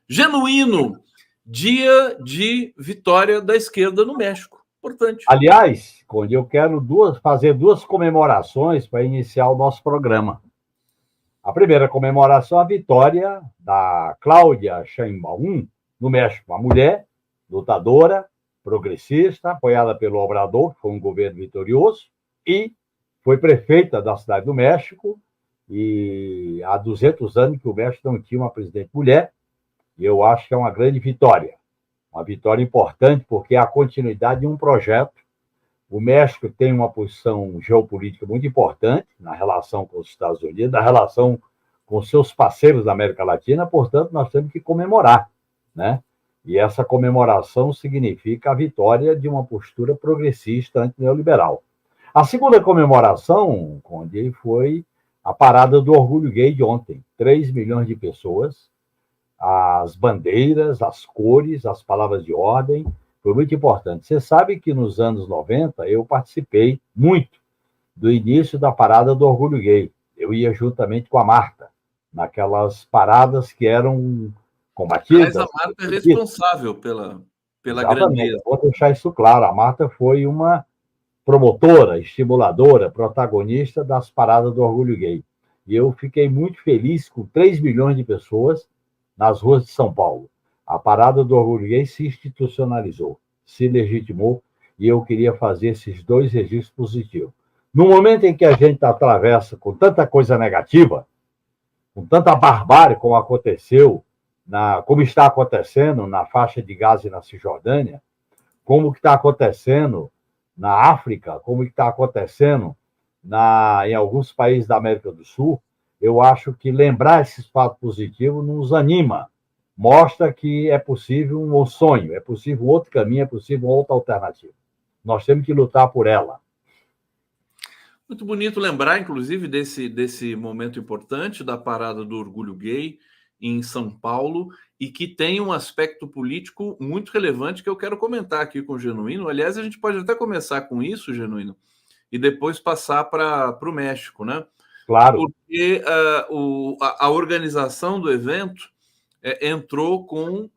Genuíno, dia de vitória da esquerda no México. Importante. Aliás, Conde, eu quero fazer duas comemorações para iniciar o nosso programa. A primeira comemoração é a vitória da Cláudia Sheinbaum, no México, uma mulher lutadora, progressista, apoiada pelo Obrador, que foi um governo vitorioso, e foi prefeita da cidade do México, e há 200 anos que o México não tinha uma presidente mulher, e eu acho que é uma grande vitória. Uma vitória importante, porque é a continuidade de um projeto. O México tem uma posição geopolítica muito importante na relação com os Estados Unidos, na relação com seus parceiros da América Latina, portanto, nós temos que comemorar, né? E essa comemoração significa a vitória de uma postura progressista antineoliberal. A segunda comemoração, Conde, foi a parada do orgulho gay de ontem. 3 milhões de pessoas, as bandeiras, as cores, as palavras de ordem, foi muito importante. Você sabe que nos anos 90 eu participei muito do início da parada do orgulho gay. Eu ia juntamente com a Marta, naquelas paradas que eram combatidas. Mas a Marta é responsável pela grandeza. Vou deixar isso claro. A Marta foi uma promotora, estimuladora, protagonista das paradas do orgulho gay. E eu fiquei muito feliz com 3 milhões de pessoas nas ruas de São Paulo. A parada do orgulho gay se institucionalizou, se legitimou, e eu queria fazer esses dois registros positivos. No momento em que a gente atravessa com tanta coisa negativa, com tanta barbárie como aconteceu, como está acontecendo na faixa de Gaza e na Cisjordânia, como que está acontecendo na África, como que está acontecendo em alguns países da América do Sul, eu acho que lembrar esses fatos positivos nos anima, mostra que é possível um sonho, é possível outro caminho, é possível outra alternativa. Nós temos que lutar por ela. Muito bonito lembrar, inclusive, desse momento importante da parada do orgulho gay em São Paulo, e que tem um aspecto político muito relevante que eu quero comentar aqui com o Genuíno. Aliás, a gente pode até começar com isso, Genuíno, e depois passar para o México, né? Claro. Porque a organização do evento entrou com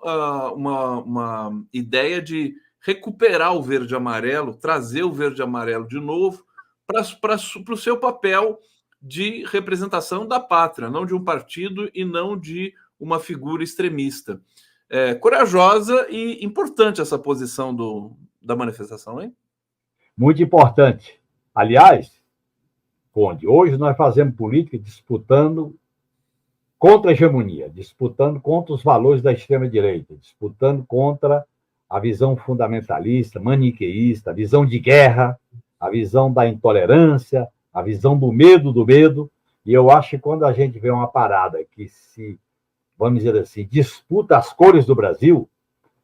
uma ideia de recuperar o verde e amarelo, trazer o verde e amarelo de novo para o seu papel de representação da pátria, não de um partido e não de uma figura extremista. Corajosa e importante essa posição da manifestação, hein? Muito importante. Aliás, Conde, hoje nós fazemos política disputando contra a hegemonia, disputando contra os valores da extrema-direita, disputando contra a visão fundamentalista, maniqueísta, a visão de guerra, a visão da intolerância, a visão do medo, e eu acho que quando a gente vê uma parada que se, vamos dizer assim, disputa as cores do Brasil,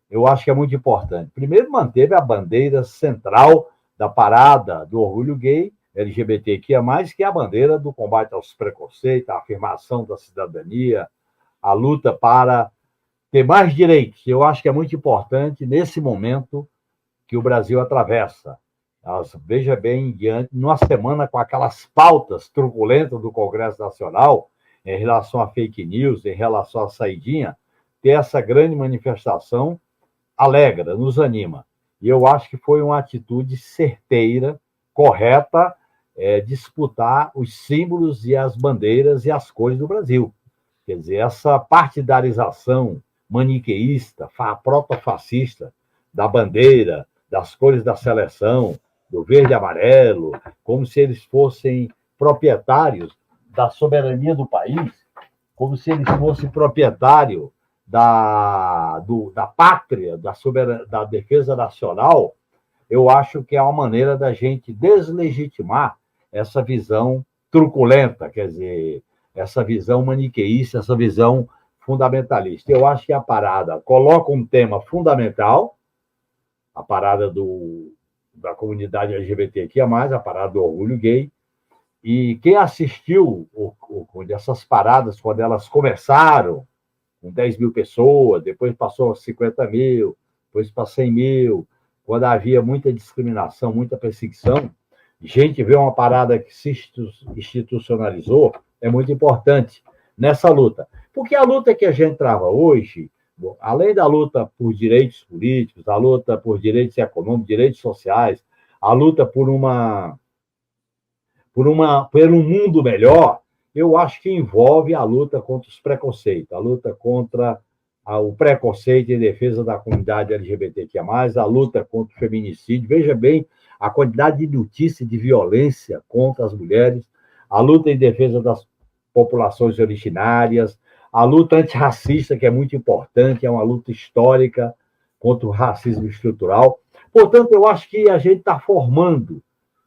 eu acho que é muito importante. Primeiro, manteve a bandeira central da parada do orgulho gay, LGBTQIA+, que é a bandeira do combate aos preconceitos, a afirmação da cidadania, a luta para ter mais direitos. Eu acho que é muito importante nesse momento que o Brasil atravessa. Veja bem, numa semana com aquelas pautas turbulentas do Congresso Nacional, em relação a fake news, em relação à saidinha, ter essa grande manifestação alegra, nos anima. E eu acho que foi uma atitude certeira, correta, disputar os símbolos e as bandeiras e as cores do Brasil. Quer dizer, essa partidarização maniqueísta, protofascista da bandeira, das cores da seleção, do verde e amarelo, como se eles fossem proprietários da soberania do país, como se eles fossem proprietários da pátria, da defesa nacional, eu acho que é uma maneira da gente deslegitimar essa visão truculenta, quer dizer, essa visão maniqueísta, essa visão fundamentalista. Eu acho que a parada coloca um tema fundamental, a parada da comunidade LGBTQIA+, a parada do orgulho gay, e quem assistiu essas paradas, quando elas começaram, com 10 mil pessoas, depois passou a 50 mil, depois para 100 mil, quando havia muita discriminação, muita perseguição, gente vê uma parada que se institucionalizou, é muito importante nessa luta. Porque a luta que a gente trava hoje Bom, além da luta por direitos políticos, a luta por direitos econômicos, direitos sociais, a luta por um mundo melhor, eu acho que envolve a luta contra os preconceitos, a luta contra o preconceito em defesa da comunidade LGBTQIA+, a luta contra o feminicídio. Veja bem a quantidade de notícias de violência contra as mulheres, a luta em defesa das populações originárias, a luta antirracista, que é muito importante, é uma luta histórica contra o racismo estrutural. Portanto, eu acho que a gente está formando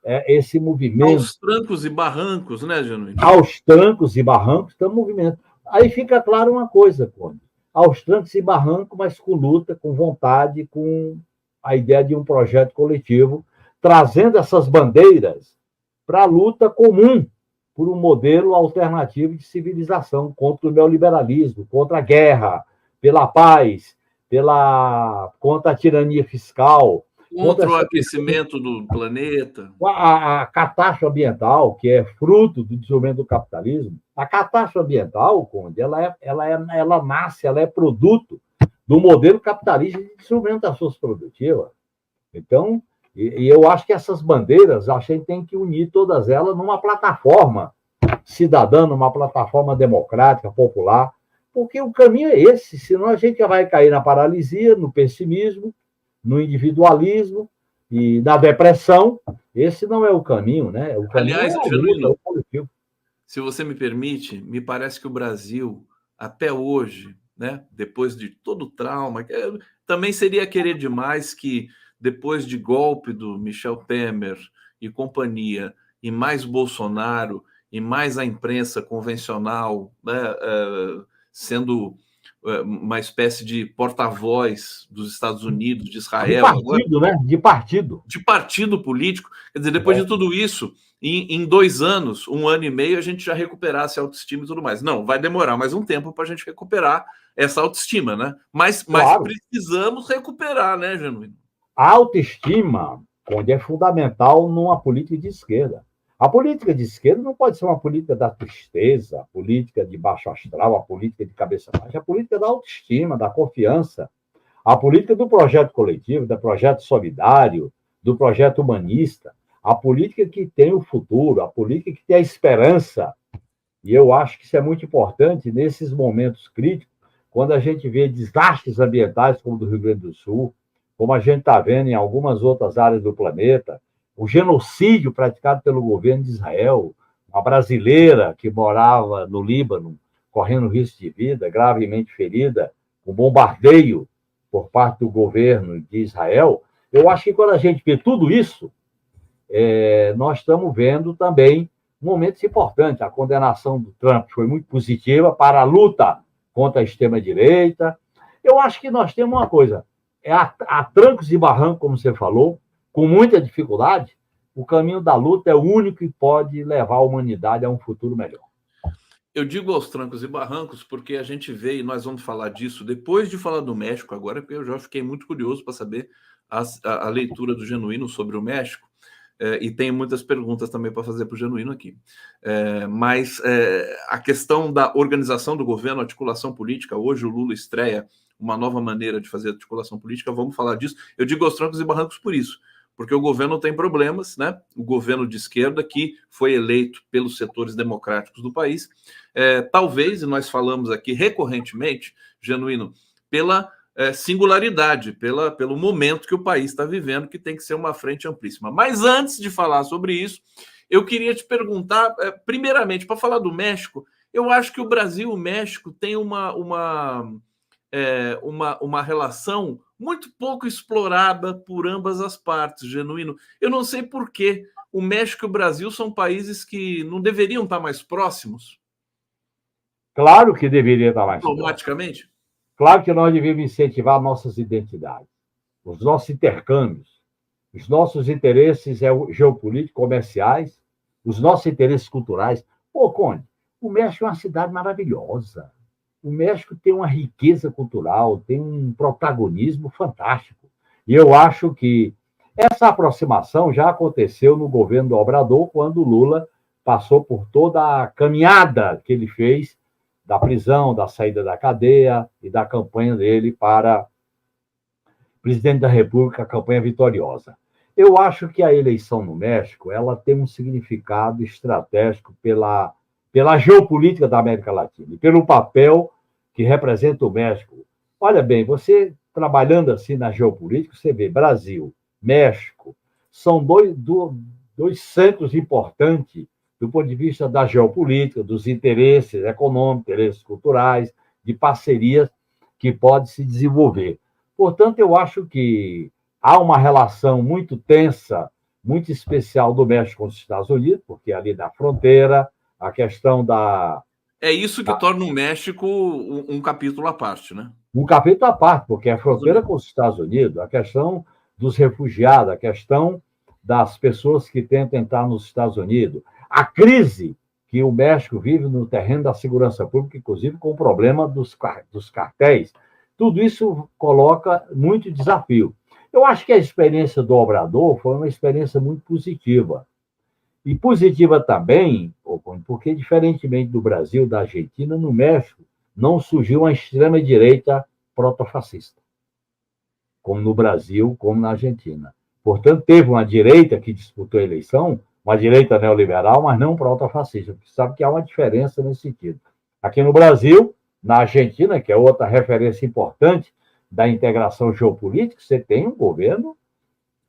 esse movimento. Aos trancos e barrancos, né, Genuíno? Aos trancos e barrancos, estamos no movimento. Aí fica claro uma coisa, Conde. Aos trancos e barrancos, mas com luta, com vontade, com a ideia de um projeto coletivo, trazendo essas bandeiras para a luta comum por um modelo alternativo de civilização contra o neoliberalismo, contra a guerra, pela paz, contra a tirania fiscal, contra o aquecimento do planeta. A catástrofe ambiental, que é fruto do desenvolvimento do capitalismo, a catástrofe ambiental, Conde, ela nasce, ela é produto do modelo capitalista de desenvolvimento das forças produtivas. Então, e eu acho que essas bandeiras, a gente tem que unir todas elas numa plataforma cidadã, numa plataforma democrática, popular, porque o caminho é esse, senão a gente vai cair na paralisia, no pessimismo, no individualismo e na depressão. Esse não é o caminho, né? O caminho aliás, é a luta, é o coletivo. Se você me permite, me parece que o Brasil, até hoje, né, depois de todo o trauma, também seria querer demais que, depois de golpe do Michel Temer e companhia, e mais Bolsonaro, e mais a imprensa convencional, né, sendo uma espécie de porta-voz dos Estados Unidos, de Israel. De partido, agora, né? De partido. De partido político. Quer dizer, depois de tudo isso, em 2 anos, 1 ano e meio, a gente já recuperasse a autoestima e tudo mais. Não, vai demorar mais um tempo para a gente recuperar essa autoestima, né? Mas precisamos recuperar, né, Genuíno? A autoestima, onde é fundamental numa política de esquerda. A política de esquerda não pode ser uma política da tristeza, a política de baixo astral, a política de cabeça baixa, a política da autoestima, da confiança, a política do projeto coletivo, do projeto solidário, do projeto humanista, a política que tem o futuro, a política que tem a esperança. E eu acho que isso é muito importante nesses momentos críticos, quando a gente vê desastres ambientais como o do Rio Grande do Sul, como a gente está vendo em algumas outras áreas do planeta, o genocídio praticado pelo governo de Israel, uma brasileira que morava no Líbano, correndo risco de vida, gravemente ferida, um bombardeio por parte do governo de Israel. Eu acho que quando a gente vê tudo isso, nós estamos vendo também momentos importantes. A condenação do Trump foi muito positiva para a luta contra a extrema-direita. Eu acho que nós temos uma coisa, a trancos e barrancos, como você falou, com muita dificuldade, o caminho da luta é o único que pode levar a humanidade a um futuro melhor. Eu digo aos trancos e barrancos porque a gente vê, e nós vamos falar disso depois de falar do México agora, porque eu já fiquei muito curioso para saber a leitura do Genuíno sobre o México, e tenho muitas perguntas também para fazer para o Genuíno aqui. Mas a questão da organização do governo, articulação política, hoje o Lula estreia uma nova maneira de fazer articulação política, vamos falar disso. Eu digo aos trancos e barrancos por isso, porque o governo tem problemas, né? O governo de esquerda, que foi eleito pelos setores democráticos do país, talvez, e nós falamos aqui recorrentemente, Genuíno, pela singularidade, pelo momento que o país está vivendo, que tem que ser uma frente amplíssima. Mas antes de falar sobre isso, eu queria te perguntar, primeiramente, para falar do México, eu acho que o Brasil e o México têm uma relação muito pouco explorada por ambas as partes, Genuíno. Eu não sei por que o México e o Brasil são países que não deveriam estar mais próximos. Claro que deveria estar mais diplomaticamente. Próximo. Claro que nós devemos incentivar nossas identidades, os nossos intercâmbios, os nossos interesses geopolíticos, comerciais, os nossos interesses culturais. Pô, Conde, o México é uma cidade maravilhosa. O México tem uma riqueza cultural, tem um protagonismo fantástico. E eu acho que essa aproximação já aconteceu no governo do Obrador, quando o Lula passou por toda a caminhada que ele fez da prisão, da saída da cadeia e da campanha dele para presidente da República, a campanha vitoriosa. Eu acho que a eleição no México ela tem um significado estratégico pela geopolítica da América Latina e pelo papel que representa o México. Olha bem, você trabalhando assim na geopolítica, você vê Brasil, México, são dois centros importantes do ponto de vista da geopolítica, dos interesses econômicos, interesses culturais, de parcerias que pode se desenvolver. Portanto, eu acho que há uma relação muito tensa, muito especial do México com os Estados Unidos, porque ali da fronteira, a questão da... É isso que torna o México um capítulo à parte, né? Um capítulo à parte, porque a fronteira com os Estados Unidos, a questão dos refugiados, a questão das pessoas que tentam entrar nos Estados Unidos, a crise que o México vive no terreno da segurança pública, inclusive com o problema dos cartéis, tudo isso coloca muito desafio. Eu acho que a experiência do Obrador foi uma experiência muito positiva. E positiva também, porque, diferentemente do Brasil, da Argentina, no México não surgiu uma extrema-direita protofascista, como no Brasil, como na Argentina. Portanto, teve uma direita que disputou a eleição, uma direita neoliberal, mas não protofascista, porque sabe que há uma diferença nesse sentido. Aqui no Brasil, na Argentina, que é outra referência importante da integração geopolítica, você tem um governo,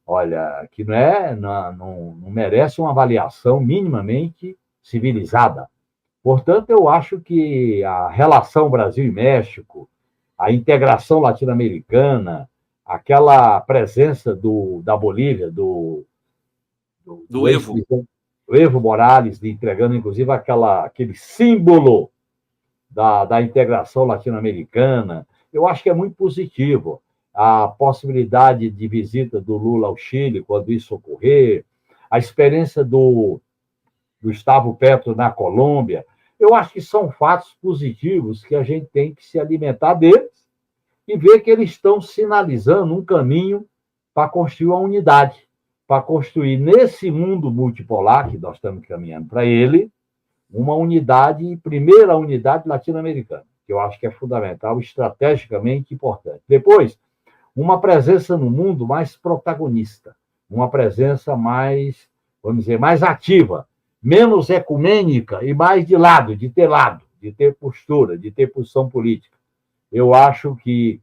olha, que não merece uma avaliação minimamente civilizada. Portanto, eu acho que a relação Brasil e México, a integração latino-americana, aquela presença da Bolívia, do Evo. O Evo Morales, entregando, inclusive, aquele símbolo da integração latino-americana, eu acho que é muito positivo. A possibilidade de visita do Lula ao Chile, quando isso ocorrer, a experiência do Gustavo Petro na Colômbia, eu acho que são fatos positivos que a gente tem que se alimentar deles e ver que eles estão sinalizando um caminho para construir uma unidade, para construir nesse mundo multipolar que nós estamos caminhando para ele, uma unidade, primeira unidade latino-americana, que eu acho que é fundamental, estrategicamente importante. Depois, uma presença no mundo mais protagonista, uma presença mais, vamos dizer, mais ativa, menos ecumênica e mais de ter postura, de ter posição política. Eu acho que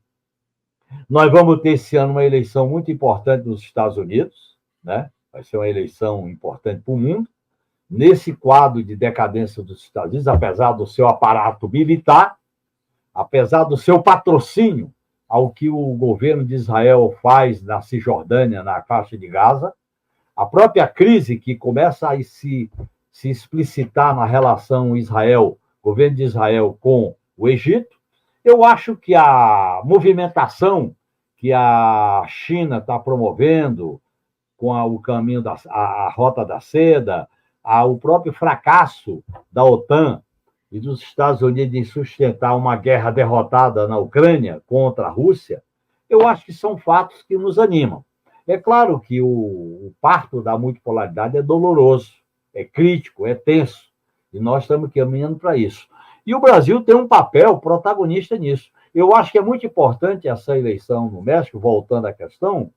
nós vamos ter esse ano uma eleição muito importante nos Estados Unidos, né? Vai ser uma eleição importante para o mundo. Nesse quadro de decadência dos Estados Unidos, apesar do seu aparato militar, apesar do seu patrocínio ao que o governo de Israel faz na Cisjordânia, na faixa de Gaza, a própria crise que começa a se explicitar na relação governo de Israel com o Egito, eu acho que a movimentação que a China está promovendo com o caminho a Rota da Seda, o próprio fracasso da OTAN e dos Estados Unidos em sustentar uma guerra derrotada na Ucrânia contra a Rússia, eu acho que são fatos que nos animam. É claro que o parto da multipolaridade é doloroso, é crítico, é tenso, e nós estamos caminhando para isso. E o Brasil tem um papel protagonista nisso. Eu acho que é muito importante essa eleição no México, voltando à questão,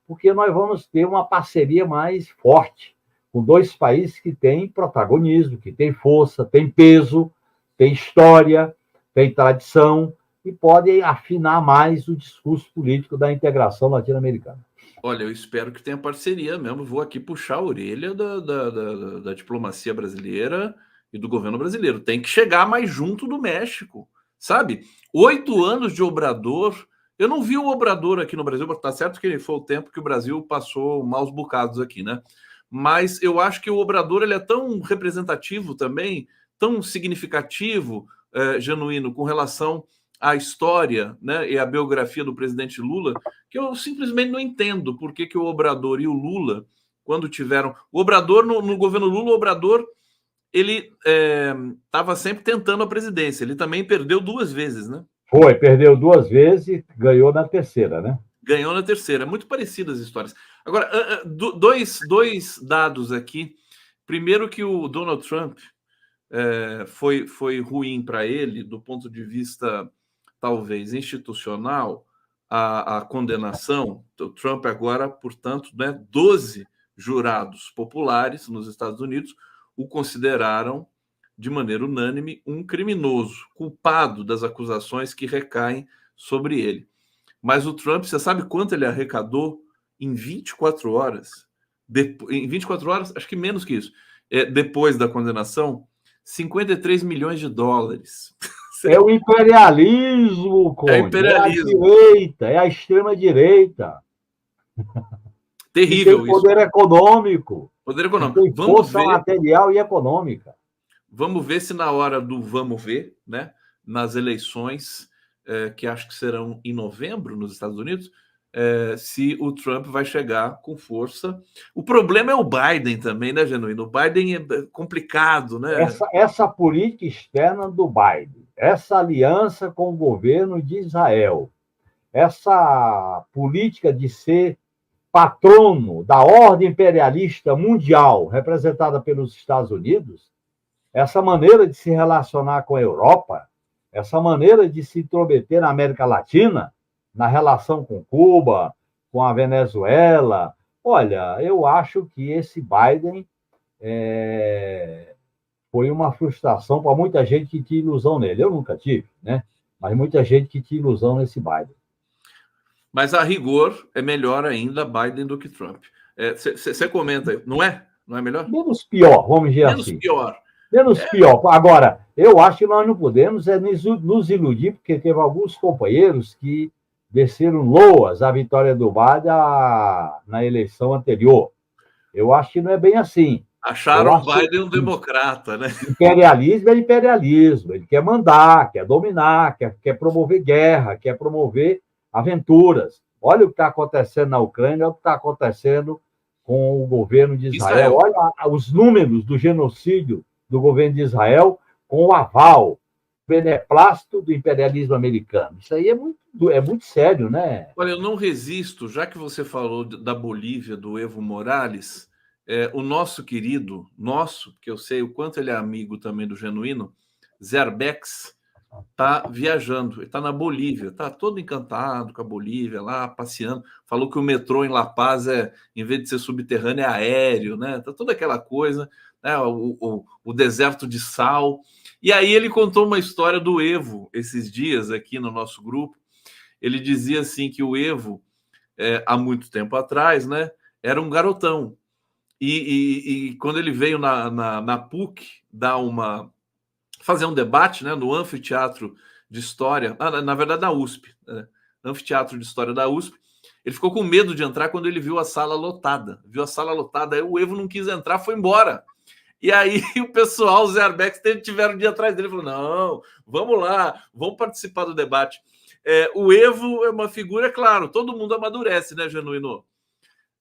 porque nós vamos ter uma parceria mais forte com dois países que têm protagonismo, que têm força, têm peso, têm história, têm tradição e podem afinar mais o discurso político da integração latino-americana. Olha, eu espero que tenha parceria mesmo. Vou aqui puxar a orelha da diplomacia brasileira e do governo brasileiro. Tem que chegar mais junto do México, sabe? 8 anos de Obrador. Eu não vi o Obrador aqui no Brasil, tá certo que foi o tempo que o Brasil passou maus bocados aqui, né? Mas eu acho que o Obrador ele é tão representativo também, tão significativo, genuíno, com relação à história, né, e à biografia do presidente Lula, que eu simplesmente não entendo por que o Obrador e o Lula, quando tiveram... O Obrador, no governo Lula, o Obrador, ele estava sempre tentando a presidência. Ele também perdeu 2 vezes, né? Perdeu 2 vezes e ganhou na terceira, né? Ganhou na terceira. Muito parecidas as histórias. Agora, dois dados aqui. Primeiro que o Donald Trump foi ruim para ele, do ponto de vista, talvez, institucional, a condenação. O Trump agora, portanto, 12 jurados populares nos Estados Unidos o consideraram, de maneira unânime, um criminoso, culpado das acusações que recaem sobre ele. Mas o Trump, você sabe quanto ele arrecadou em 24 horas? Em 24 horas, acho que menos que isso. Depois da condenação, 53 milhões de dólares. É o imperialismo, Conde. É imperialismo. É a direita, é a extrema-direita. Terrível tem poder isso. Econômico. Poder econômico. Tem força material e econômica. Vamos ver se na hora do vamos ver, né, nas eleições, que acho que serão em novembro nos Estados Unidos, se o Trump vai chegar com força. O problema é o Biden também, né, Genuíno? O Biden é complicado, né? Essa política externa do Biden, essa aliança com o governo de Israel, essa política de ser patrono da ordem imperialista mundial representada pelos Estados Unidos, essa maneira de se relacionar com a Europa, essa maneira de se intrometer na América Latina, na relação com Cuba, com a Venezuela. Olha, eu acho que esse Biden foi uma frustração para muita gente que tinha ilusão nele. Eu nunca tive, né? Mas muita gente que tinha ilusão nesse Biden. Mas, a rigor, é melhor ainda Biden do que Trump. Você comenta, não é? Não é melhor? Menos pior, vamos dizer assim. Menos pior. Menos pior. Agora, eu acho que nós não podemos nos iludir, porque teve alguns companheiros que desceram loas à vitória do Biden na eleição anterior. Eu acho que não é bem assim. Acharam o Biden um democrata, né? Imperialismo é imperialismo. Ele quer mandar, quer dominar, quer promover guerra, quer promover aventuras. Olha o que está acontecendo na Ucrânia, olha o que está acontecendo com o governo de Israel. Olha os números do genocídio do governo de Israel com o aval, beneplácito do imperialismo americano. Isso aí é muito sério, né? Olha, eu não resisto, já que você falou da Bolívia, do Evo Morales, o nosso querido, que eu sei o quanto ele é amigo também do Genuíno, Zerbex, está viajando, ele está na Bolívia, está todo encantado com a Bolívia, lá passeando, falou que o metrô em La Paz em vez de ser subterrâneo, é aéreo, né? Tá toda aquela coisa, né? O deserto de sal. E aí ele contou uma história do Evo esses dias aqui no nosso grupo. Ele dizia assim que o Evo, há muito tempo atrás, né, era um garotão. E quando ele veio na PUC fazer um debate, né, no anfiteatro de história, na verdade na USP, né, anfiteatro de história da USP, ele ficou com medo de entrar quando ele viu a sala lotada. Aí o Evo não quis entrar, foi embora. E aí o pessoal, os Airbags, tiveram de ir atrás dele, falou, não, vamos lá, vamos participar do debate. O Evo é uma figura, claro, todo mundo amadurece, né, Genuíno?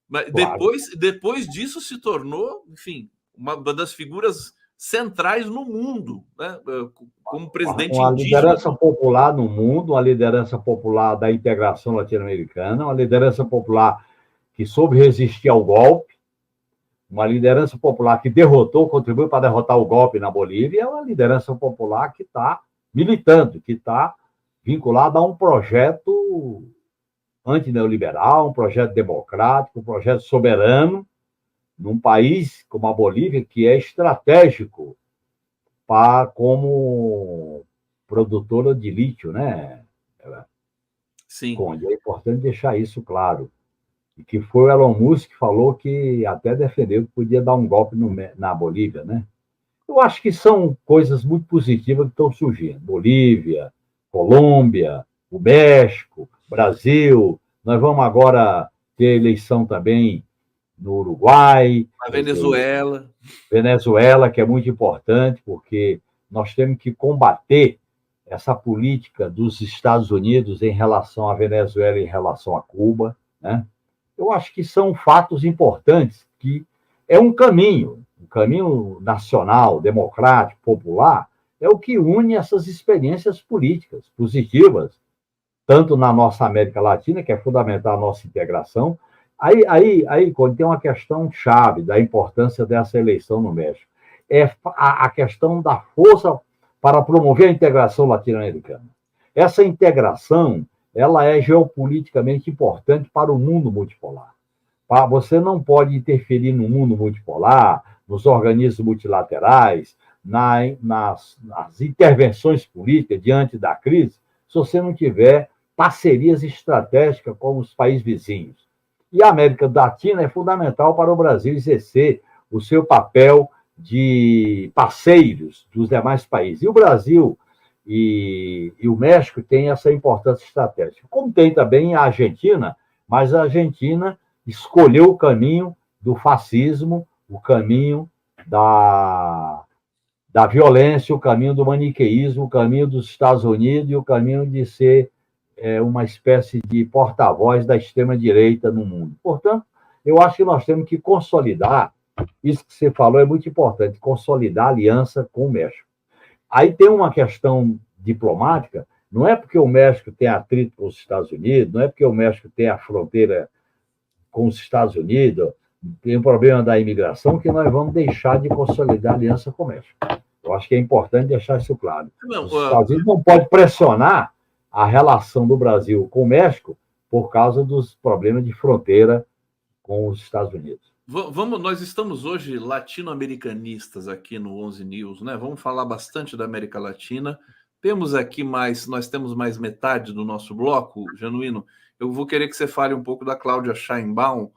Mas claro. Depois disso se tornou, enfim, uma das figuras centrais no mundo, né? Como presidente uma liderança popular no mundo, uma liderança popular da integração latino-americana, uma liderança popular que soube resistir ao golpe, uma liderança popular que contribuiu para derrotar o golpe na Bolívia, é uma liderança popular que está militando, que está vinculada a um projeto antineoliberal, um projeto democrático, um projeto soberano, num país como a Bolívia, que é estratégico como produtora de lítio, né? Sim. Conde, é importante deixar isso claro. E que foi o Elon Musk que falou que até defendeu que podia dar um golpe na Bolívia, né? Eu acho que são coisas muito positivas que estão surgindo. Bolívia, Colômbia, o México, Brasil. Nós vamos agora ter eleição também no Uruguai. A Venezuela. Venezuela, que é muito importante, porque nós temos que combater essa política dos Estados Unidos em relação à Venezuela e em relação a Cuba, né? Eu acho que são fatos importantes, que é um caminho nacional, democrático, popular, é o que une essas experiências políticas positivas, tanto na nossa América Latina, que é fundamental a nossa integração. Aí quando tem uma questão chave da importância dessa eleição no México. é a questão da força para promover a integração latino-americana. Essa integração, ela é geopoliticamente importante para o mundo multipolar. Você não pode interferir no mundo multipolar, nos organismos multilaterais, nas intervenções políticas diante da crise, se você não tiver parcerias estratégicas com os países vizinhos. E a América Latina é fundamental para o Brasil exercer o seu papel de parceiros dos demais países. E o Brasil e o México têm essa importância estratégica. Como tem também a Argentina, mas a Argentina escolheu o caminho do fascismo, o caminho da violência, o caminho do maniqueísmo, o caminho dos Estados Unidos e o caminho de ser uma espécie de porta-voz da extrema-direita no mundo. Portanto, eu acho que nós temos que consolidar, isso que você falou é muito importante, consolidar a aliança com o México. Aí tem uma questão diplomática, não é porque o México tem atrito com os Estados Unidos, não é porque o México tem a fronteira com os Estados Unidos, tem um problema da imigração, que nós vamos deixar de consolidar a aliança com o México. Eu acho que é importante deixar isso claro. Os Estados Unidos não podem pressionar a relação do Brasil com o México por causa dos problemas de fronteira com os Estados Unidos. Nós estamos hoje latino-americanistas aqui no 11 News, né? Vamos falar bastante da América Latina. Nós temos mais metade do nosso bloco, Genuíno. Eu vou querer que você fale um pouco da Cláudia Sheinbaum,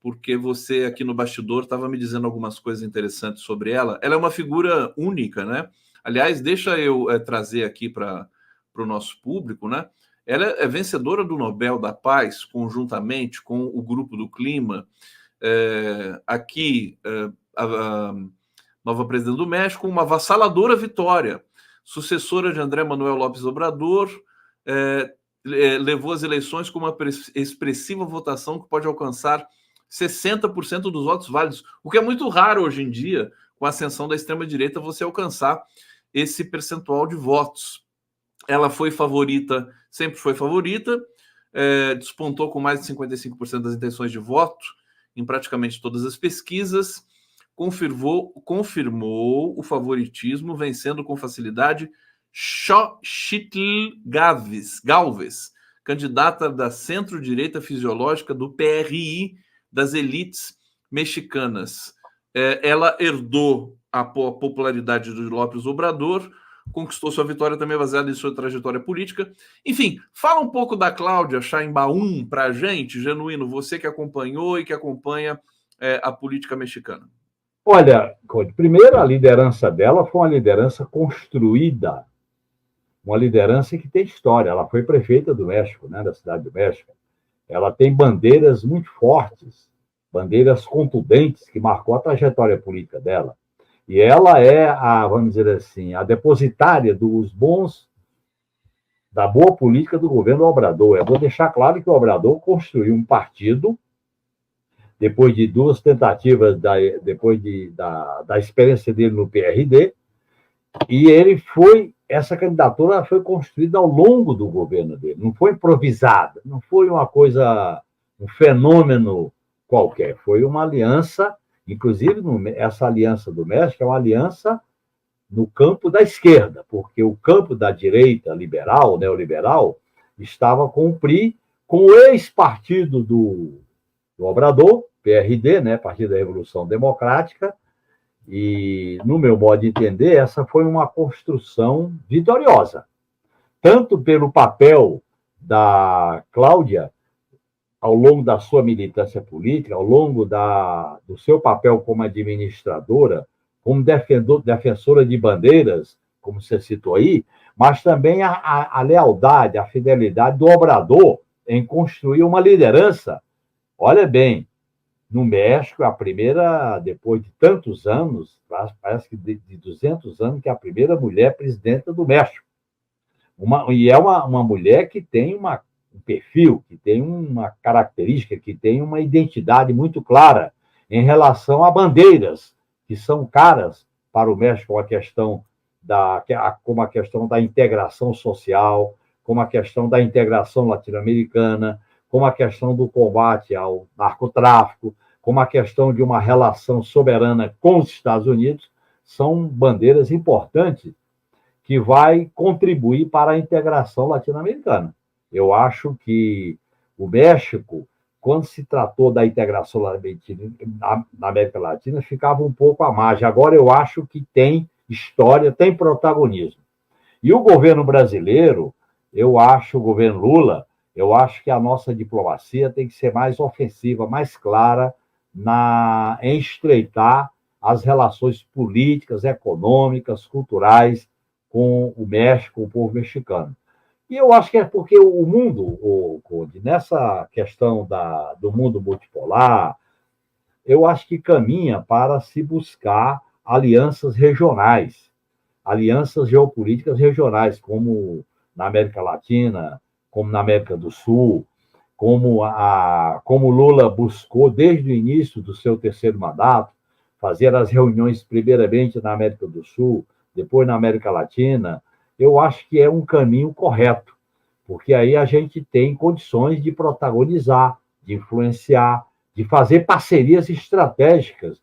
porque você aqui no bastidor estava me dizendo algumas coisas interessantes sobre ela. Ela é uma figura única, né? Aliás, deixa eu trazer aqui para o nosso público, né? Ela é vencedora do Nobel da Paz, conjuntamente com o Grupo do Clima. A nova presidente do México, uma avassaladora vitória. Sucessora de André Manuel López Obrador, levou as eleições com uma expressiva votação que pode alcançar 60% dos votos válidos, o que é muito raro hoje em dia, com a ascensão da extrema-direita, você alcançar esse percentual de votos. Ela foi favorita, sempre foi favorita, despontou com mais de 55% das intenções de voto em praticamente todas as pesquisas, confirmou o favoritismo, vencendo com facilidade Xochitl Gálvez, candidata da centro-direita fisiológica do PRI, das elites mexicanas. Ela herdou a popularidade do López Obrador, conquistou sua vitória também baseada em sua trajetória política. Enfim, fala um pouco da Cláudia Sheinbaum para a gente, Genuíno, você que acompanhou e que acompanha a política mexicana. Olha, primeiro, a liderança dela foi uma liderança construída, uma liderança que tem história. Ela foi prefeita do México, né, da cidade do México. Ela tem bandeiras muito fortes, bandeiras contundentes, que marcou a trajetória política dela. E ela é, vamos dizer assim, a depositária da boa política do governo Obrador. Eu vou deixar claro que o Obrador construiu um partido, depois de duas tentativas, depois da experiência dele no PRD, e essa candidatura foi construída ao longo do governo dele, não foi improvisada, não foi uma coisa, um fenômeno qualquer, foi uma aliança, inclusive essa aliança do México é uma aliança no campo da esquerda, porque o campo da direita liberal, neoliberal, estava com o PRI, com o ex-partido do Obrador, PRD, né, Partido da Revolução Democrática, e, no meu modo de entender, essa foi uma construção vitoriosa, tanto pelo papel da Cláudia ao longo da sua militância política, ao longo do seu papel como administradora, como defensora de bandeiras, como você citou aí, mas também a lealdade, a fidelidade do Obrador em construir uma liderança. Olha bem, no México, a primeira, depois de tantos anos, parece que de 200 anos, que é a primeira mulher presidenta do México. E é uma mulher que tem um perfil, que tem uma característica, que tem uma identidade muito clara em relação a bandeiras, que são caras para o México, como a questão da integração social, como a questão da integração latino-americana, como a questão do combate ao narcotráfico, como a questão de uma relação soberana com os Estados Unidos, são bandeiras importantes que vai contribuir para a integração latino-americana. Eu acho que o México, quando se tratou da integração na América Latina, ficava um pouco à margem. Agora eu acho que tem história, tem protagonismo. E o governo brasileiro, eu acho, o governo Lula, eu acho que a nossa diplomacia tem que ser mais ofensiva, mais clara em estreitar as relações políticas, econômicas, culturais com o México, com o povo mexicano. E eu acho que é porque o mundo, Conde, nessa questão do mundo multipolar, eu acho que caminha para se buscar alianças regionais, alianças geopolíticas regionais, como na América Latina, como na América do Sul, como Lula buscou desde o início do seu terceiro mandato, fazer as reuniões primeiramente na América do Sul, depois na América Latina. Eu acho que é um caminho correto, porque aí a gente tem condições de protagonizar, de influenciar, de fazer parcerias estratégicas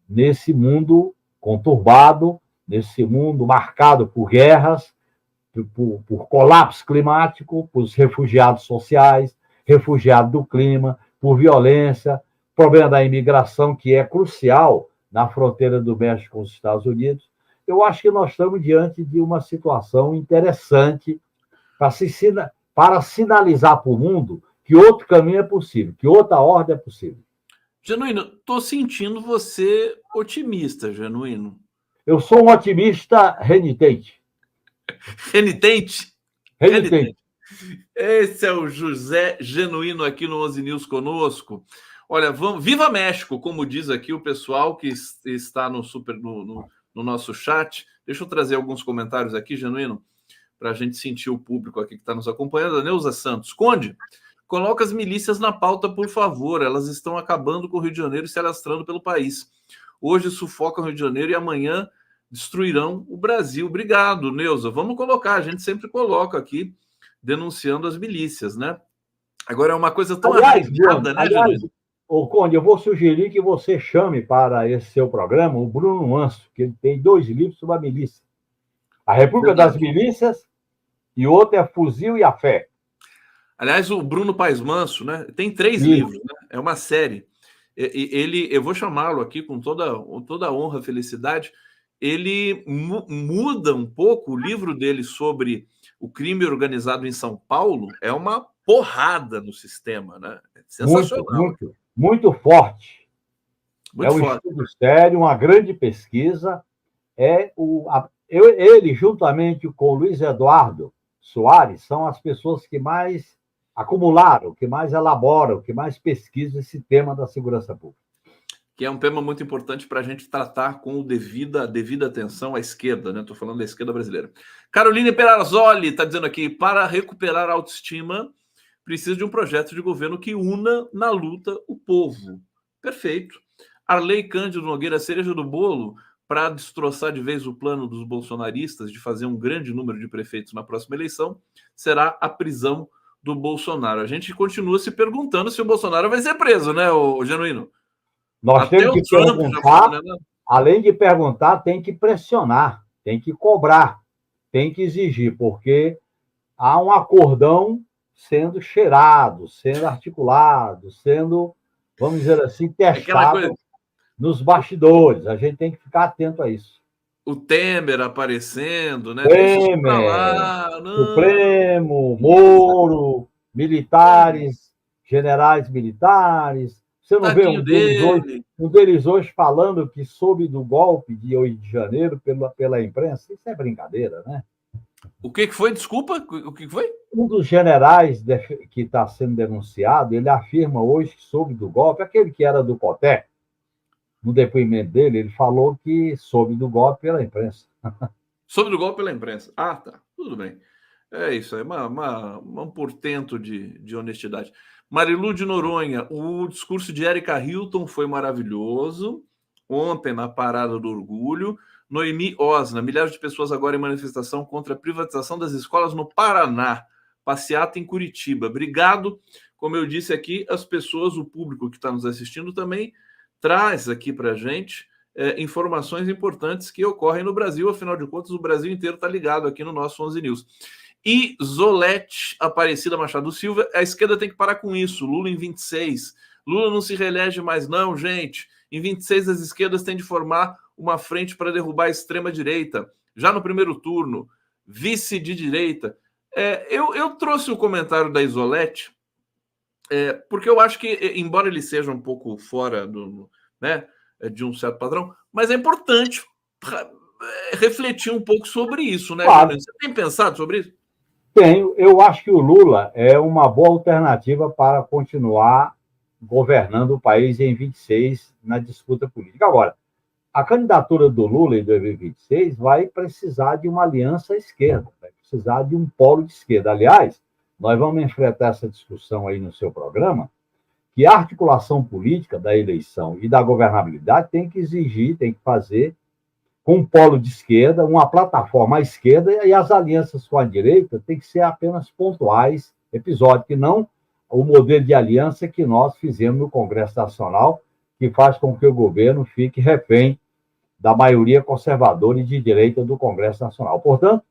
nesse mundo conturbado, nesse mundo marcado por guerras, por colapso climático, por refugiados sociais, refugiados do clima, por violência, problema da imigração, que é crucial na fronteira do México com os Estados Unidos. Eu acho que nós estamos diante de uma situação interessante para sinalizar para o mundo que outro caminho é possível, que outra ordem é possível. Genuíno, estou sentindo você otimista, Genuíno. Eu sou um otimista renitente. Renitente? Renitente. Esse é o José Genuíno aqui no 11 News conosco. Olha, viva México, como diz aqui o pessoal que está no nosso chat. Deixa eu trazer alguns comentários aqui, Genuíno, para a gente sentir o público aqui que está nos acompanhando. A Neuza Santos. Conde, coloca as milícias na pauta, por favor. Elas estão acabando com o Rio de Janeiro e se alastrando pelo país. Hoje sufocam o Rio de Janeiro e amanhã destruirão o Brasil. Obrigado, Neuza. Vamos colocar, a gente sempre coloca aqui, denunciando as milícias, né? Agora é uma coisa tão arraigada, né, Genuíno? Ô, Conde, eu vou sugerir que você chame para esse seu programa o Bruno Manso, que ele tem 2 livros sobre a milícia. A República das Milícias e outro é Fuzil e a Fé. Aliás, o Bruno Paes Manso, né? Tem 3 livros, né? É uma série. Eu vou chamá-lo aqui com toda honra, felicidade. Ele muda um pouco o livro dele sobre o crime organizado em São Paulo. É uma porrada no sistema, né? É sensacional. Muito forte. Muito um forte. Estudo sério, uma grande pesquisa. Ele, juntamente com o Luiz Eduardo Soares, são as pessoas que mais acumularam, que mais elaboram, que mais pesquisam esse tema da segurança pública. Que é um tema muito importante para a gente tratar com devida atenção à esquerda, né? Estou falando da esquerda brasileira. Caroline Perazzoli está dizendo aqui, para recuperar a autoestima, precisa de um projeto de governo que una na luta o povo. Perfeito. Arley Cândido Nogueira, cereja do bolo, para destroçar de vez o plano dos bolsonaristas de fazer um grande número de prefeitos na próxima eleição, será a prisão do Bolsonaro. A gente continua se perguntando se o Bolsonaro vai ser preso, né, o Genuíno? Nós temos que perguntar, além de perguntar, tem que pressionar, tem que cobrar, tem que exigir, porque há um acordão sendo cheirado, sendo articulado, sendo, vamos dizer assim, testado nos bastidores. A gente tem que ficar atento a isso. O Temer aparecendo, né? Temer, Supremo, Moro, militares, generais militares. Você não vê um deles hoje falando que soube do golpe de 8 de janeiro pela imprensa? Isso é brincadeira, né? O que foi? Desculpa, o que foi? Um dos generais que está sendo denunciado, ele afirma hoje que soube do golpe, aquele que era do COTÉ, no depoimento dele, ele falou que soube do golpe pela imprensa. Soube do golpe pela imprensa. Ah, tá. Tudo bem. É isso aí, um portento de honestidade. Marilu de Noronha, o discurso de Erika Hilton foi maravilhoso. Ontem, na Parada do Orgulho. Noemi Osna, milhares de pessoas agora em manifestação contra a privatização das escolas no Paraná. passeata em Curitiba. Obrigado. Como eu disse aqui, as pessoas, o público que está nos assistindo também traz aqui para a gente informações importantes que ocorrem no Brasil. Afinal de contas, o Brasil inteiro está ligado aqui no nosso 11 News. E Zolete Aparecida Machado Silva, a esquerda tem que parar com isso. Lula em 26. Lula não se reelege mais não, gente. Em 26, as esquerdas têm de formar uma frente para derrubar a extrema-direita. Já no primeiro turno, vice de direita. Eu trouxe o comentário da Isolete, porque eu acho que, embora ele seja um pouco fora de um certo padrão, mas é importante refletir um pouco sobre isso, né, claro. Você tem pensado sobre isso? Tenho. Eu acho que o Lula é uma boa alternativa para continuar governando o país em 26 na disputa política. Agora, a candidatura do Lula em 2026 vai precisar de uma aliança à esquerda, vai precisar de um polo de esquerda. Aliás, nós vamos enfrentar essa discussão aí no seu programa, que a articulação política da eleição e da governabilidade tem que exigir, tem que fazer com um polo de esquerda, uma plataforma à esquerda, e as alianças com a direita tem que ser apenas pontuais, episódicos, e não o modelo de aliança que nós fizemos no Congresso Nacional, que faz com que o governo fique refém da maioria conservadora e de direita do Congresso Nacional. Portanto,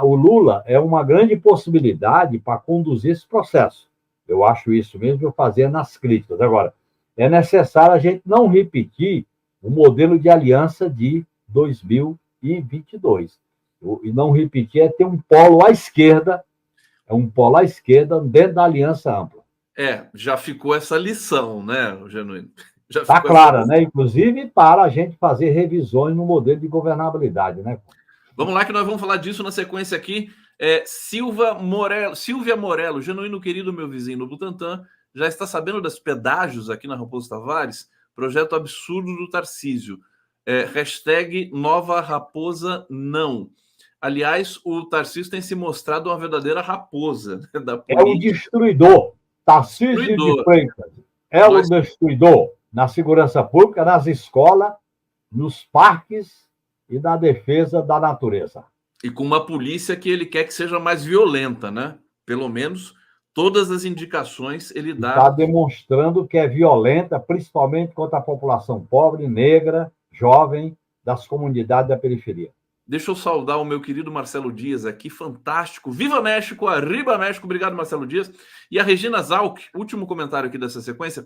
o Lula é uma grande possibilidade para conduzir esse processo. Eu acho isso mesmo, eu fazia nas críticas. Agora, é necessário a gente não repetir o modelo de aliança de 2022. E não repetir é ter um polo à esquerda, dentro da aliança ampla. Já ficou essa lição, né, Genuíno? Está clara, né? Inclusive para a gente fazer revisões no modelo de governabilidade, né? Vamos lá que nós vamos falar disso na sequência aqui. Silvia Morello, Genuíno querido, meu vizinho no Butantã, já está sabendo dos pedágios aqui na Raposo Tavares? Projeto absurdo do Tarcísio. Hashtag Nova Raposa não. Aliás, o Tarcísio tem se mostrado uma verdadeira raposa, né, da política. É o destruidor. Tarcísio de Freitas é o destruidor na segurança pública, nas escolas, nos parques e na defesa da natureza. E com uma polícia que ele quer que seja mais violenta, né? Pelo menos todas as indicações ele dá. Está demonstrando que é violenta, principalmente contra a população pobre, negra, jovem, das comunidades da periferia. Deixa eu saudar o meu querido Marcelo Dias aqui, fantástico. Viva México, arriba México, obrigado Marcelo Dias. E a Regina Zalk, último comentário aqui dessa sequência.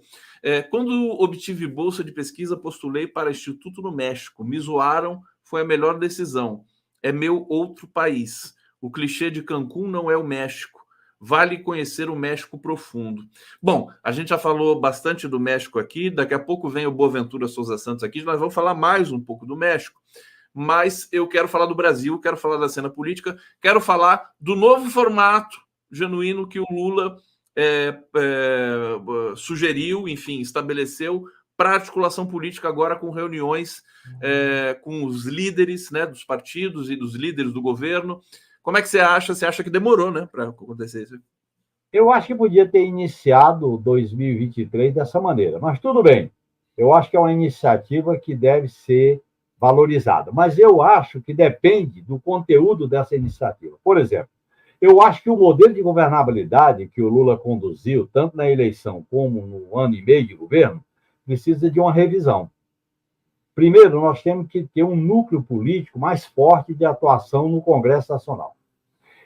Quando obtive bolsa de pesquisa, postulei para Instituto no México. Me zoaram, foi a melhor decisão. É meu outro país. O clichê de Cancún não é o México. Vale conhecer o México profundo. Bom, a gente já falou bastante do México aqui, daqui a pouco vem o Boaventura Souza Santos aqui, nós vamos falar mais um pouco do México. Mas eu quero falar do Brasil, quero falar da cena política, quero falar do novo formato genuíno que o Lula sugeriu, enfim, estabeleceu para articulação política agora com reuniões com os líderes, né, dos partidos e dos líderes do governo. Como é que você acha? Você acha que demorou, né, para acontecer isso? Eu acho que podia ter iniciado 2023 dessa maneira, mas tudo bem. Eu acho que é uma iniciativa que deve ser valorizada. Mas eu acho que depende do conteúdo dessa iniciativa. Por exemplo, eu acho que o modelo de governabilidade que o Lula conduziu, tanto na eleição como no ano e meio de governo, precisa de uma revisão. Primeiro, nós temos que ter um núcleo político mais forte de atuação no Congresso Nacional.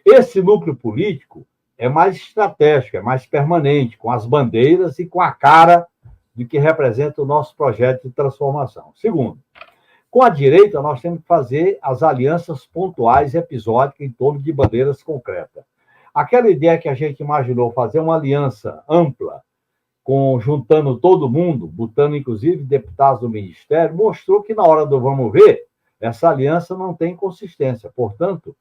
Esse núcleo político é mais estratégico, é mais permanente, com as bandeiras e com a cara de que representa o nosso projeto de transformação. Segundo, com a direita, nós temos que fazer as alianças pontuais e episódicas em torno de bandeiras concretas. Aquela ideia que a gente imaginou fazer uma aliança ampla, juntando todo mundo, botando inclusive deputados do Ministério, mostrou que na hora do vamos ver, essa aliança não tem consistência. Portanto,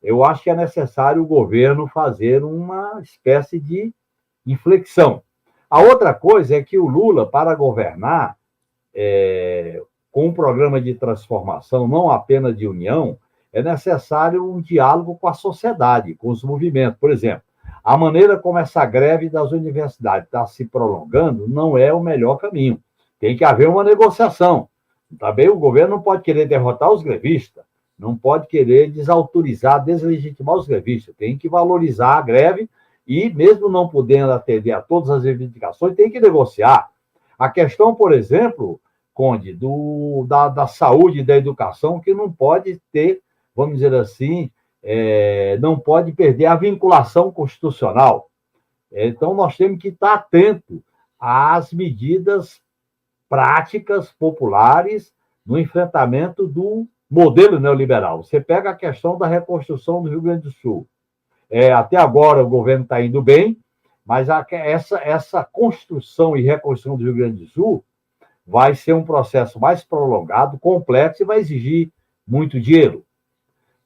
eu acho que é necessário o governo fazer uma espécie de inflexão. A outra coisa é que o Lula, para governar, com um programa de transformação, não apenas de união, é necessário um diálogo com a sociedade, com os movimentos. Por exemplo, a maneira como essa greve das universidades está se prolongando não é o melhor caminho. Tem que haver uma negociação. Também o governo não pode querer derrotar os grevistas, não pode querer desautorizar, deslegitimar os grevistas, tem que valorizar a greve e, mesmo não podendo atender a todas as reivindicações, tem que negociar. A questão, por exemplo, Conde, da saúde e da educação, que não pode ter, vamos dizer assim, não pode perder a vinculação constitucional. Então, nós temos que estar atento às medidas práticas, populares, no enfrentamento do modelo neoliberal. Você pega a questão da reconstrução do Rio Grande do Sul. Até agora o governo está indo bem, mas essa construção e reconstrução do Rio Grande do Sul vai ser um processo mais prolongado, complexo e vai exigir muito dinheiro.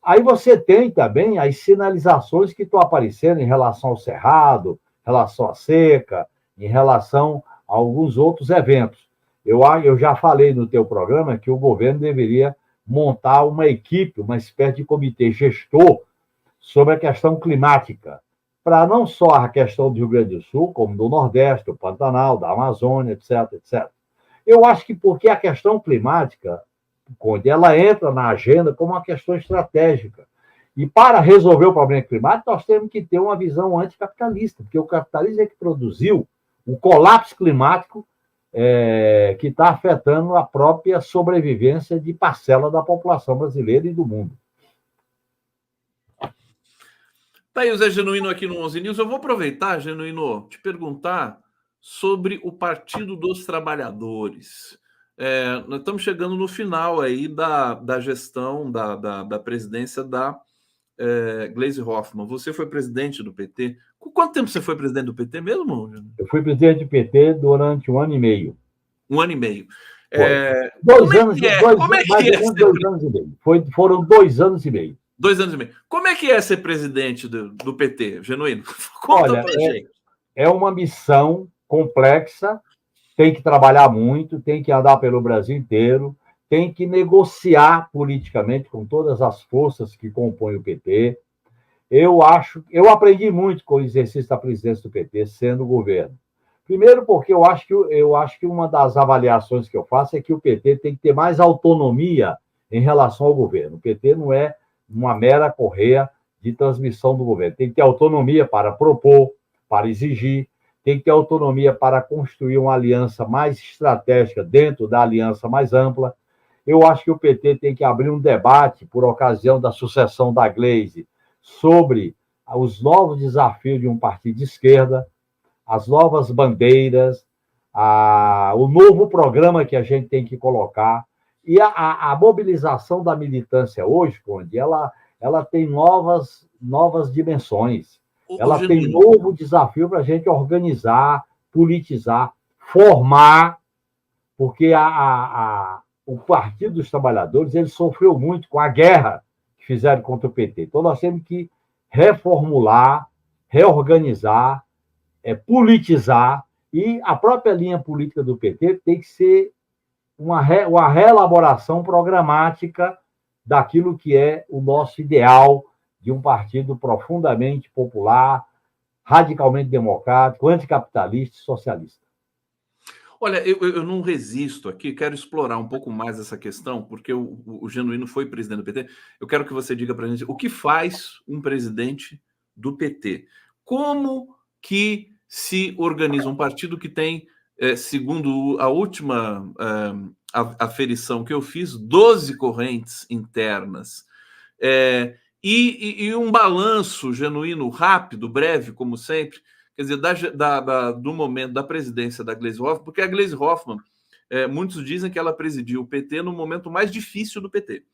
Aí você tem também as sinalizações que estão aparecendo em relação ao Cerrado, em relação à seca, em relação a alguns outros eventos. Eu já falei no teu programa que o governo deveria montar uma equipe, uma espécie de comitê gestor sobre a questão climática, para não só a questão do Rio Grande do Sul, como do Nordeste, do Pantanal, da Amazônia, etc, etc. Eu acho que porque a questão climática, Conde, ela entra na agenda como uma questão estratégica. E para resolver o problema climático, nós temos que ter uma visão anticapitalista, porque o capitalismo é que produziu o colapso climático que está afetando a própria sobrevivência de parcela da população brasileira e do mundo. Tá aí o Zé Genuíno aqui no 11 News. Eu vou aproveitar, Genuíno, te perguntar sobre o Partido dos Trabalhadores. Nós estamos chegando no final aí da gestão, da presidência da Gleisi Hoffmann. Você foi presidente do PT. Com quanto tempo você foi presidente do PT mesmo? Eu fui presidente do PT durante 1 ano e meio. 1 ano e meio. 2 anos e meio. Foram 2 anos e meio. 2 anos e meio. Como é que é ser presidente do PT, Genuíno? Conta pra gente. É uma missão complexa, tem que trabalhar muito, tem que andar pelo Brasil inteiro, tem que negociar politicamente com todas as forças que compõem o PT. Eu aprendi muito com o exercício da presidência do PT, sendo governo. Primeiro, porque eu acho que uma das avaliações que eu faço é que o PT tem que ter mais autonomia em relação ao governo. O PT não é uma mera correia de transmissão do governo. Tem que ter autonomia para propor, para exigir, tem que ter autonomia para construir uma aliança mais estratégica dentro da aliança mais ampla. Eu acho que o PT tem que abrir um debate, por ocasião da sucessão da Gleisi, sobre os novos desafios de um partido de esquerda, as novas bandeiras, o novo programa que a gente tem que colocar. E a mobilização da militância hoje, Conde, ela tem novas dimensões. Ela tem novo desafio para a gente organizar, politizar, formar, porque o Partido dos Trabalhadores ele sofreu muito com a guerra que fizeram contra o PT. Então, nós temos que reformular, reorganizar, politizar, e a própria linha política do PT tem que ser uma reelaboração programática daquilo que é o nosso ideal de um partido profundamente popular, radicalmente democrático, anticapitalista e socialista. Olha, eu não resisto aqui, quero explorar um pouco mais essa questão, porque o Genuíno foi presidente do PT. Eu quero que você diga para a gente o que faz um presidente do PT. Como que se organiza um partido que tem, segundo a última aferição que eu fiz, 12 correntes internas. E um balanço genuíno, rápido, breve, como sempre, quer dizer, do momento da presidência da Gleisi Hoffmann, porque a Gleisi Hoffmann, muitos dizem que ela presidiu o PT no momento mais difícil do PT.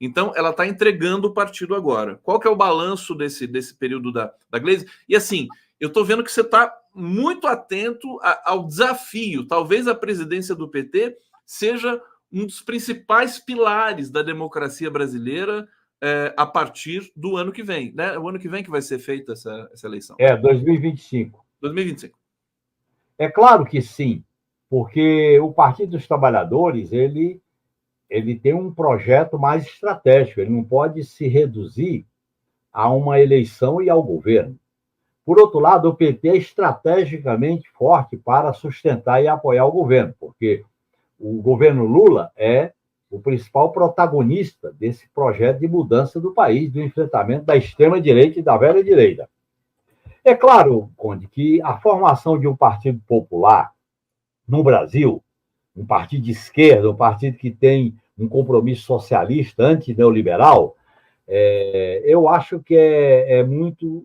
Então, ela está entregando o partido agora. Qual que é o balanço desse período da Gleisi? E assim, eu estou vendo que você está muito atento ao desafio. Talvez a presidência do PT seja um dos principais pilares da democracia brasileira a partir do ano que vem, né? O ano que vem que vai ser feita essa eleição. 2025. 2025. É claro que sim, porque o Partido dos Trabalhadores, ele tem um projeto mais estratégico, ele não pode se reduzir a uma eleição e ao governo. Por outro lado, o PT é estrategicamente forte para sustentar e apoiar o governo, porque o governo Lula é o principal protagonista desse projeto de mudança do país, do enfrentamento da extrema-direita e da velha-direita. É claro, Conde, que a formação de um partido popular no Brasil, um partido de esquerda, um partido que tem um compromisso socialista, antineoliberal, eu acho que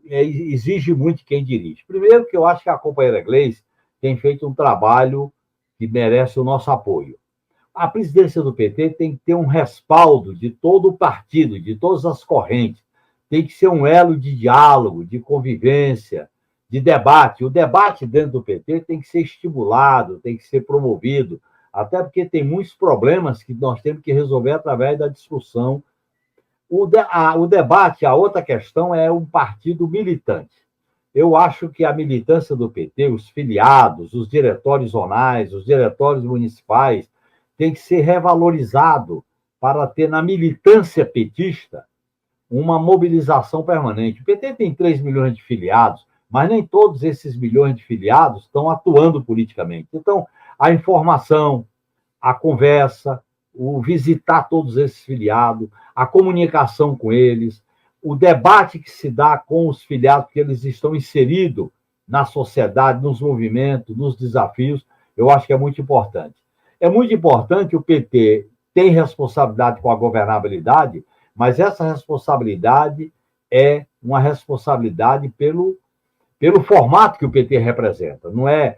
exige muito quem dirige. Primeiro, que eu acho que a companheira Gleice tem feito um trabalho que merece o nosso apoio. A presidência do PT tem que ter um respaldo de todo o partido, de todas as correntes. Tem que ser um elo de diálogo, de convivência, de debate. O debate dentro do PT tem que ser estimulado, tem que ser promovido, até porque tem muitos problemas que nós temos que resolver através da discussão. O debate, a outra questão é um partido militante. Eu acho que a militância do PT, os filiados, os diretórios zonais, os diretórios municipais, tem que ser revalorizado para ter na militância petista uma mobilização permanente. O PT tem 3 milhões de filiados, mas nem todos esses milhões de filiados estão atuando politicamente. Então, a informação, a conversa, o visitar todos esses filiados, a comunicação com eles, o debate que se dá com os filiados, porque eles estão inseridos na sociedade, nos movimentos, nos desafios, eu acho que é muito importante. É muito importante, o PT tem responsabilidade com a governabilidade, mas essa responsabilidade é uma responsabilidade pelo formato que o PT representa. Não é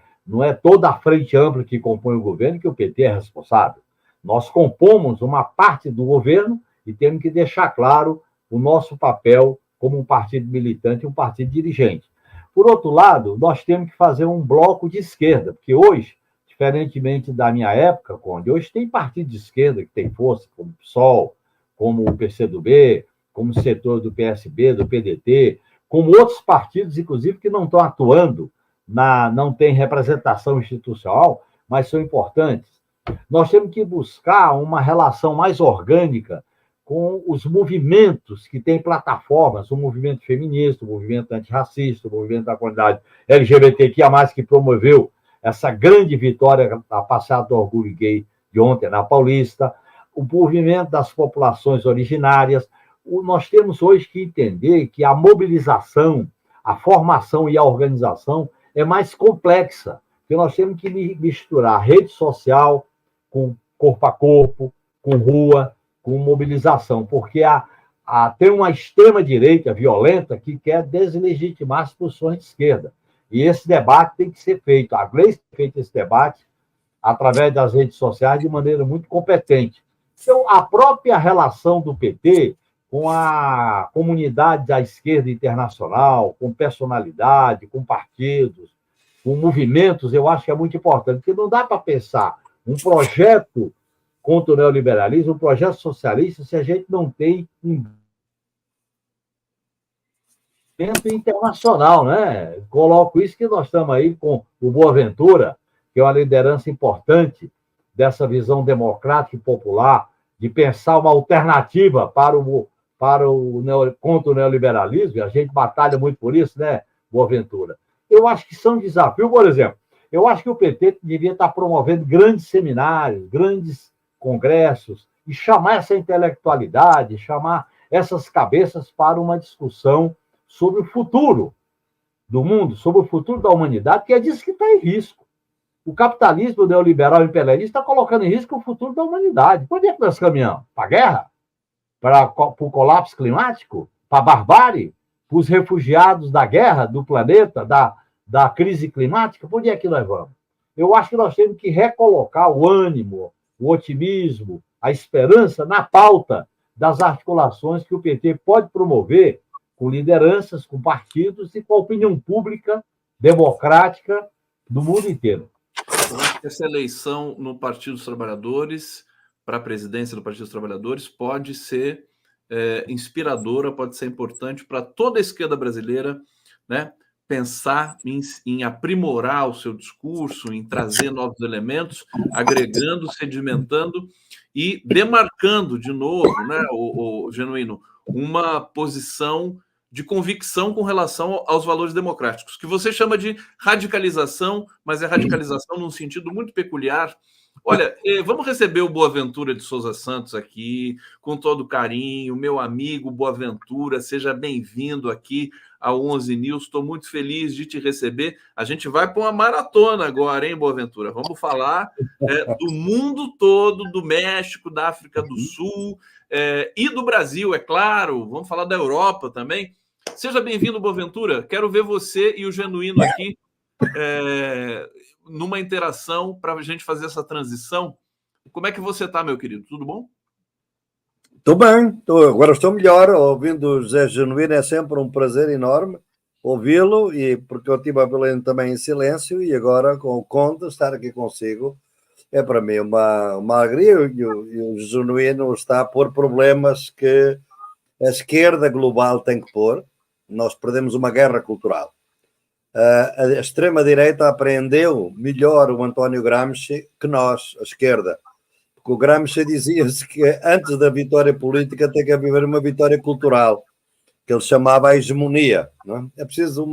toda a frente ampla que compõe o governo que o PT é responsável. Nós compomos uma parte do governo e temos que deixar claro o nosso papel como um partido militante e um partido dirigente. Por outro lado, nós temos que fazer um bloco de esquerda, porque hoje, diferentemente da minha época, Conde, hoje tem partido de esquerda que tem força, como o PSOL, como o PCdoB, como o setor do PSB, do PDT, como outros partidos, inclusive, que não estão atuando, não têm representação institucional, mas são importantes. Nós temos que buscar uma relação mais orgânica com os movimentos que têm plataformas, o movimento feminista, o movimento antirracista, o movimento da comunidade LGBTQIA+, que promoveu essa grande vitória da Passeata do Orgulho Gay de ontem na Paulista, o movimento das populações originárias. Nós temos hoje que entender que a mobilização, a formação e a organização é mais complexa, porque nós temos que misturar rede social com corpo a corpo, com rua, com mobilização, porque tem uma extrema-direita violenta que quer deslegitimar as posições de esquerda. E esse debate tem que ser feito. A Gleice tem feito esse debate através das redes sociais de maneira muito competente. Então, a própria relação do PT com a comunidade da esquerda internacional, com personalidade, com partidos, com movimentos, eu acho que é muito importante, porque não dá para pensar um projeto contra o neoliberalismo, um projeto socialista, se a gente não tem um evento internacional, né? Coloco isso que nós estamos aí com o Boaventura, que é uma liderança importante dessa visão democrática e popular, de pensar uma alternativa contra o neoliberalismo, e a gente batalha muito por isso, né, Boaventura? Eu acho que são desafios, por exemplo, eu acho que o PT devia estar promovendo grandes seminários, grandes congressos, e chamar essa intelectualidade, chamar essas cabeças para uma discussão sobre o futuro do mundo, sobre o futuro da humanidade, que é disso que está em risco. O capitalismo neoliberal imperialista está colocando em risco o futuro da humanidade. Por onde é que nós caminhamos? Para a guerra? Para o colapso climático? Para a barbárie? Para os refugiados da guerra, do planeta, da crise climática? Por onde é que nós vamos? Eu acho que nós temos que recolocar o ânimo, o otimismo, a esperança na pauta das articulações que o PT pode promover com lideranças, com partidos e com a opinião pública democrática do mundo inteiro. Essa eleição no Partido dos Trabalhadores, para a presidência do Partido dos Trabalhadores, pode ser inspiradora, pode ser importante para toda a esquerda brasileira, né? Pensar em aprimorar o seu discurso, em trazer novos elementos, agregando, sedimentando e demarcando de novo, né, o Genuíno, uma posição de convicção com relação aos valores democráticos, que você chama de radicalização, mas é radicalização num sentido muito peculiar, Olha, vamos receber o Boaventura de Souza Santos aqui, com todo carinho. Meu amigo Boaventura, seja bem-vindo aqui ao 11 News. Estou muito feliz de te receber. A gente vai para uma maratona agora, hein, Boaventura? Vamos falar do mundo todo, do México, da África do Sul e do Brasil, é claro. Vamos falar da Europa também. Seja bem-vindo, Boaventura. Quero ver você e o Genuíno aqui numa interação para a gente fazer essa transição. Como é que você está, meu querido? Tudo bom? Estou bem, agora estou melhor. Ouvindo o José Genuíno é sempre um prazer enorme ouvi-lo, e porque eu estive a vê-lo também em silêncio, e agora com o Conde estar aqui consigo é para mim uma alegria. E o Genuíno está a pôr problemas que a esquerda global tem que pôr. Nós perdemos uma guerra cultural. A extrema-direita apreendeu melhor o António Gramsci que nós, a esquerda. Porque o Gramsci dizia-se que antes da vitória política tem que haver uma vitória cultural, que ele chamava a hegemonia. Não é? É preciso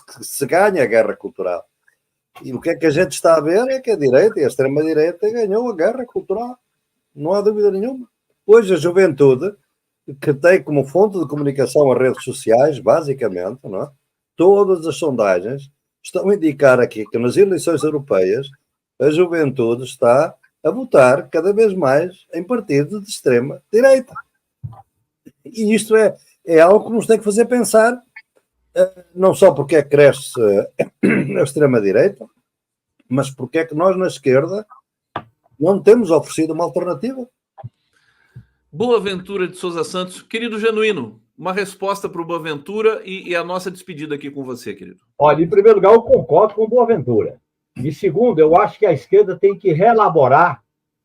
que se ganhe a guerra cultural. E o que é que a gente está a ver é que a direita e a extrema-direita ganhou a guerra cultural. Não há dúvida nenhuma. Hoje a juventude, que tem como fonte de comunicação as redes sociais, basicamente, não é? Todas as sondagens estão a indicar aqui que nas eleições europeias a juventude está a votar cada vez mais em partidos de extrema-direita. E isto é algo que nos tem que fazer pensar, não só porque é que cresce a extrema-direita, mas porque é que nós na esquerda não temos oferecido uma alternativa. Boaventura de Souza Santos. Querido Genuíno, uma resposta para o Boaventura e a nossa despedida aqui com você, querido. Olha, em primeiro lugar, eu concordo com o Boaventura. E segundo, eu acho que a esquerda tem que reelaborar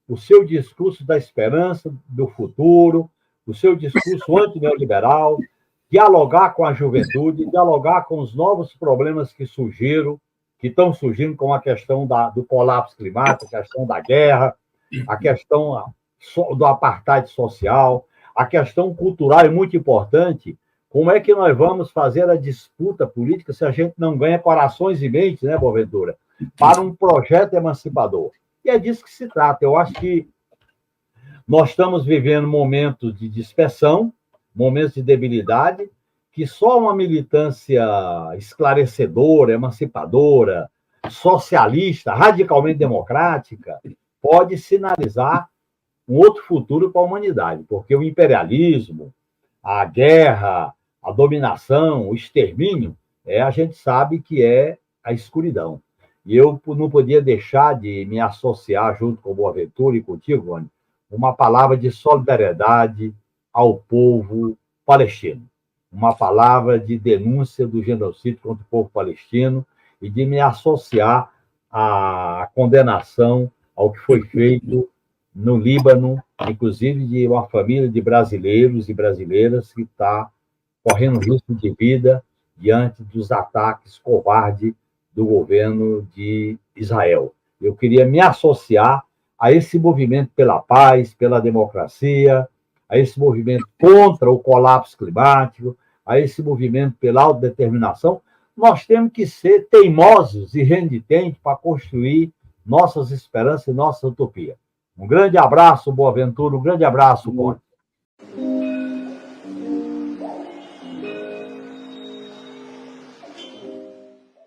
o seu discurso da esperança, do futuro, o seu discurso antineoliberal, dialogar com a juventude, dialogar com os novos problemas que estão surgindo com a questão do colapso climático, a questão da guerra, a questão do apartheid social, a questão cultural é muito importante. Como é que nós vamos fazer a disputa política se a gente não ganha corações e mentes, né, Boaventura, para um projeto emancipador? E é disso que se trata. Eu acho que nós estamos vivendo momentos de dispersão, momentos de debilidade, que só uma militância esclarecedora, emancipadora, socialista, radicalmente democrática, pode sinalizar um outro futuro para a humanidade, porque o imperialismo, a guerra, a dominação, o extermínio, a gente sabe que é a escuridão. E eu não podia deixar de me associar, junto com o Boaventura e contigo, Rony, uma palavra de solidariedade ao povo palestino, uma palavra de denúncia do genocídio contra o povo palestino e de me associar à condenação ao que foi feito no Líbano, inclusive de uma família de brasileiros e brasileiras que está correndo risco de vida diante dos ataques covardes do governo de Israel. Eu queria me associar a esse movimento pela paz, pela democracia, a esse movimento contra o colapso climático, a esse movimento pela autodeterminação. Nós temos que ser teimosos e renitentes para construir nossas esperanças e nossa utopia. Um grande abraço, Boaventura, um grande abraço, Conde.